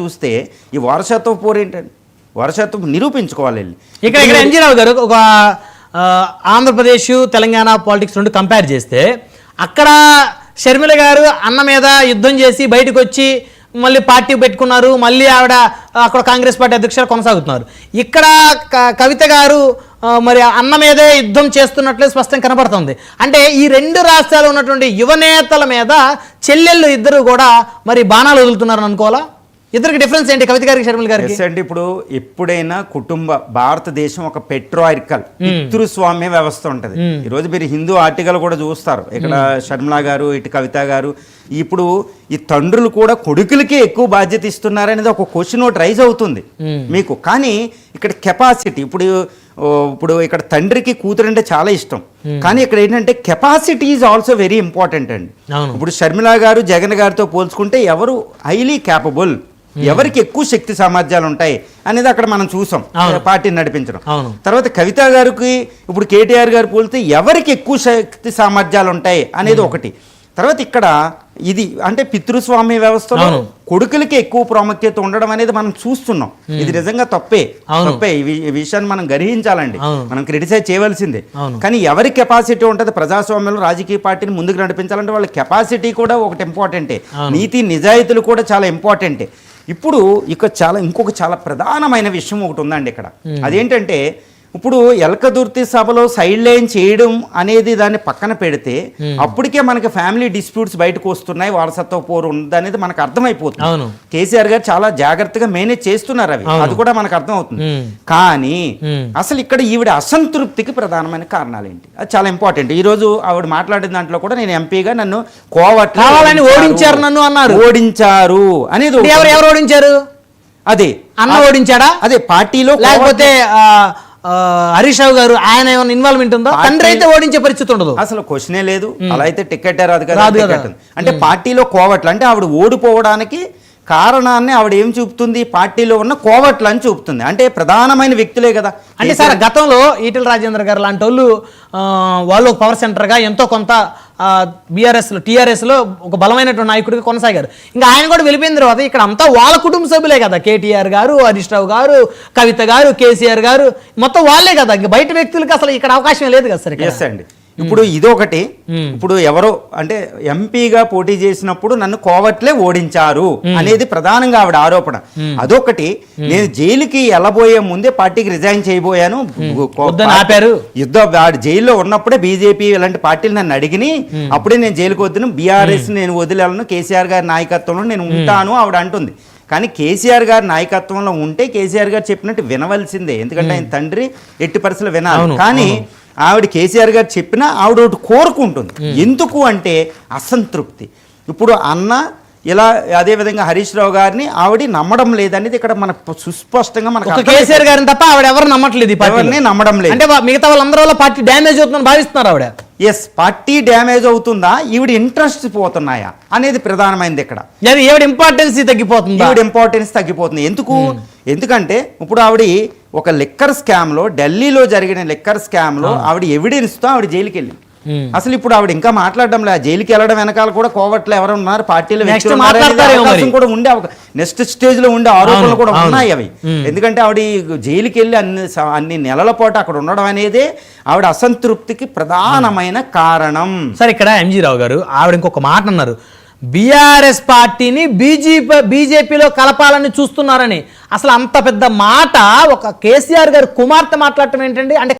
చూస్తే ఈ వారసత్వ పోరు ఏంటండి? వారసత్వం నిరూపించుకోవాలి. ఇక్కడ ఎన్జీ రావు గారు ఒక ఆంధ్రప్రదేశ్ తెలంగాణ పాలిటిక్స్ రెండు కంపేర్ చేస్తే అక్కడ షర్మిల గారు అన్న మీద యుద్ధం చేసి బయటకు వచ్చి మళ్ళీ పార్టీ పెట్టుకున్నారు, మళ్ళీ ఆవిడ అక్కడ కాంగ్రెస్ పార్టీ అధ్యక్షులు కొనసాగుతున్నారు. ఇక్కడ కవిత గారు మరి అన్న మీదే యుద్ధం చేస్తున్నట్లే స్పష్టంగా కనబడుతుంది. అంటే ఈ రెండు రాష్ట్రాలు ఉన్నటువంటి యువనేతల మీద చెల్లెళ్ళు ఇద్దరు కూడా మరి బాణాలు వదులుతున్నారని అనుకోవాలా? ఇద్దరికి డిఫరెన్స్ ఏంటి కవిత గారికి షర్మిల గారికి? అంటే ఇప్పుడు ఎప్పుడైనా భారతదేశం ఒక పెట్రోఆర్కల్ పితృస్వామ్య వ్యవస్థ ఉంటుంది. ఈరోజు మీరు హిందూ ఆర్టికల్ కూడా చూస్తారు, ఇక్కడ షర్మిల గారు ఇటు కవిత గారు. ఇప్పుడు ఈ తండ్రులు కూడా కొడుకులకే ఎక్కువ బాధ్యత ఇస్తున్నారనేది ఒక క్వశ్చన్ ఒకటి రైజ్ అవుతుంది మీకు. కానీ ఇక్కడ కెపాసిటీ ఇప్పుడు ఇక్కడ తండ్రికి కూతురు అంటే చాలా ఇష్టం, కానీ ఇక్కడ ఏంటంటే capacity is also very important అండి. ఇప్పుడు షర్మిల గారు జగన్ గారితో పోల్చుకుంటే ఎవరు హైలీ క్యాపబుల్, ఎవరికి ఎక్కువ శక్తి సామర్థ్యాలు ఉంటాయి అనేది అక్కడ మనం చూసాం పార్టీని నడిపించడం. తర్వాత కవిత గారికి ఇప్పుడు కేటీఆర్ గారు పోలితే ఎవరికి ఎక్కువ శక్తి సామర్థ్యాలు ఉంటాయి అనేది ఒకటి. తర్వాత ఇక్కడ ఇది అంటే పితృస్వామ్య వ్యవస్థలో కొడుకులకి ఎక్కువ ప్రాముఖ్యత ఉండడం అనేది మనం చూస్తున్నాం. ఇది నిజంగా తప్పే. ఈ విషయాన్ని మనం గ్రహించాలండి, మనం క్రిటిసైజ్ చేయవలసిందే. కానీ ఎవరి కెపాసిటీ ఉంటుంది ప్రజాస్వామ్యంలో రాజకీయ పార్టీని ముందుకు నడిపించాలంటే వాళ్ళ కెపాసిటీ కూడా ఒకటి ఇంపార్టెంటే, నీతి నిజాయితీలు కూడా చాలా ఇంపార్టెంటే. ఇప్పుడు ఇంకొక చాలా ప్రధానమైన విషయం ఒకటి ఉందండి ఇక్కడ. అదేంటంటే ఇప్పుడు ఎల్కదుర్తి సభలో సైడ్ లైన్ చేయడం అనేది దాన్ని పక్కన పెడితే అప్పటికే మనకి ఫ్యామిలీ డిస్ప్యూట్స్ బయటకు వస్తున్నాయి, వారసత్వ పోరు ఉంది అనేది మనకు అర్థమైపోతుంది. కేసీఆర్ గారు చాలా జాగ్రత్తగా మేనేజ్ చేస్తున్నారు అది కూడా మనకు అర్థమవుతుంది. కానీ అసలు ఇక్కడ ఈవిడ అసంతృప్తికి ప్రధానమైన కారణాలు ఏంటి? అది చాలా ఇంపార్టెంట్. ఈ రోజు ఆవిడ మాట్లాడిన దాంట్లో కూడా నేను ఎంపీగా నన్ను కోవట్లని ఓడించారు, నన్ను అన్నారు, ఓడించారు అనేది. ఎవరు ఓడించారు? అదే అన్న ఓడించాడా? అదే పార్టీలో, లేకపోతే హరీష్ రావు గారు ఆయన ఏమైనా ఇన్వాల్వ్మెంట్ ఉందా? తండ్రి అయితే ఓడించే పరిస్థితి ఉండదు, అసలు క్వశ్చనే లేదు. అలా అయితే టికెట్ రాదు కదా. అంటే పార్టీలో కోవట్లు అంటే ఆవిడ ఓడిపోవడానికి కారణాన్ని ఆవిడ ఏం చూపుతుంది? పార్టీలో ఉన్న కోవట్లు అని చూపుతుంది. అంటే ప్రధానమైన వ్యక్తులే కదా. అంటే సార్ గతంలో ఈటెల రాజేంద్ర గారు లాంటి వాళ్ళు ఒక పవర్ సెంటర్గా ఎంతో కొంత టీఆర్ఎస్లో ఒక బలమైనటువంటి నాయకుడిగా కొనసాగారు. ఇంకా ఆయన కూడా వెళ్ళిపోయిన తర్వాత ఇక్కడ అంతా వాళ్ళ కుటుంబ సభ్యులే కదా. కేటీఆర్ గారు, హరీష్ రావు గారు, కవిత గారు, కేసీఆర్ గారు మొత్తం వాళ్ళే కదా. బయట వ్యక్తులకి అసలు ఇక్కడ అవకాశం లేదు కదా సార్. ఎస్ అండి. ఇప్పుడు ఇదొకటి. ఇప్పుడు ఎవరో అంటే ఎంపీగా పోటీ చేసినప్పుడు నన్ను కోవట్లే ఓడించారు అనేది ప్రధానంగా ఆవిడ ఆరోపణ. అదొకటి. నేను జైలుకి వెళ్ళబోయే ముందే పార్టీకి రిజైన్ చేయబోయాను, జైల్లో ఉన్నప్పుడే బీజేపీ ఇలాంటి పార్టీలు నన్ను అడిగిని అప్పుడే నేను జైలుకి వద్దును, బీఆర్ఎస్ నేను వదిలేను, కేసీఆర్ గారి నాయకత్వంలో నేను ఉంటాను ఆవిడ అంటుంది. కానీ కేసీఆర్ గారి నాయకత్వంలో ఉంటే కేసీఆర్ గారు చెప్పినట్టు వినవలసిందే, ఎందుకంటే ఆయన తండ్రి ఎట్టి పరిస్థితుల్లో వినాలి. కానీ ఆవిడ కేసీఆర్ గారు చెప్పినా ఆవిడ ఒకటి కోరుకుంటుంది. ఎందుకు అంటే అసంతృప్తి. ఇప్పుడు అన్న ఇలా అదేవిధంగా హరీష్ రావు గారిని ఆవిడ నమ్మడం లేదనేది ఇక్కడ మనకు సుస్పష్టంగా మనకు. కేసీఆర్ గారిని తప్ప ఆవిడ ఎవరు నమ్మట్లేదు, ఎవరిని నమ్మడం లేదు. అంటే మిగతా వాళ్ళందరూ వల్ల పార్టీ డ్యామేజ్ అవుతుందని భావిస్తున్నారు ఆవిడ. ఎస్, పార్టీ డ్యామేజ్ అవుతుందా, ఈవిడ ఇంట్రెస్ట్ పోతున్నాయా అనేది ప్రధానమైనది ఇక్కడ. ఈవిడ ఇంపార్టెన్స్ తగ్గిపోతుంది, ఎందుకంటే ఇప్పుడు ఆవిడ ఒక లిక్కర్ స్కామ్ లో, ఢిల్లీలో జరిగిన లిక్కర్ స్కామ్ లో ఆవిడ ఎవిడెన్స్ తో ఆవిడ జైలుకి వెళ్ళింది. అసలు ఇప్పుడు ఆవిడ ఇంకా మాట్లాడడం లేదు. జైలుకి వెళ్ళడం వెనకాల కూడా కోవట్లు ఎవరు ఉన్నారు, పార్టీలో కూడా ఉండే నెక్స్ట్ స్టేజ్ లో ఉండే ఆరోపణలు కూడా ఉన్నాయి అవి. ఎందుకంటే ఆవిడ జైలుకి వెళ్ళి అన్ని నెలల పాటు అక్కడ ఉండడం అనేది ఆవిడ అసంతృప్తికి ప్రధానమైన కారణం. సరే, ఇక్కడ ఎంజీ రావు గారు ఆవిడ ఇంకొక మాట అన్నారు, బీఆర్ఎస్ పార్టీని బీజేపీలో కలపాలని చూస్తున్నారని. అసలు అంత పెద్ద మాట ఒక కేసీఆర్ గారు కుమార్తె మాట్లాడటం ఏంటండి? అంటే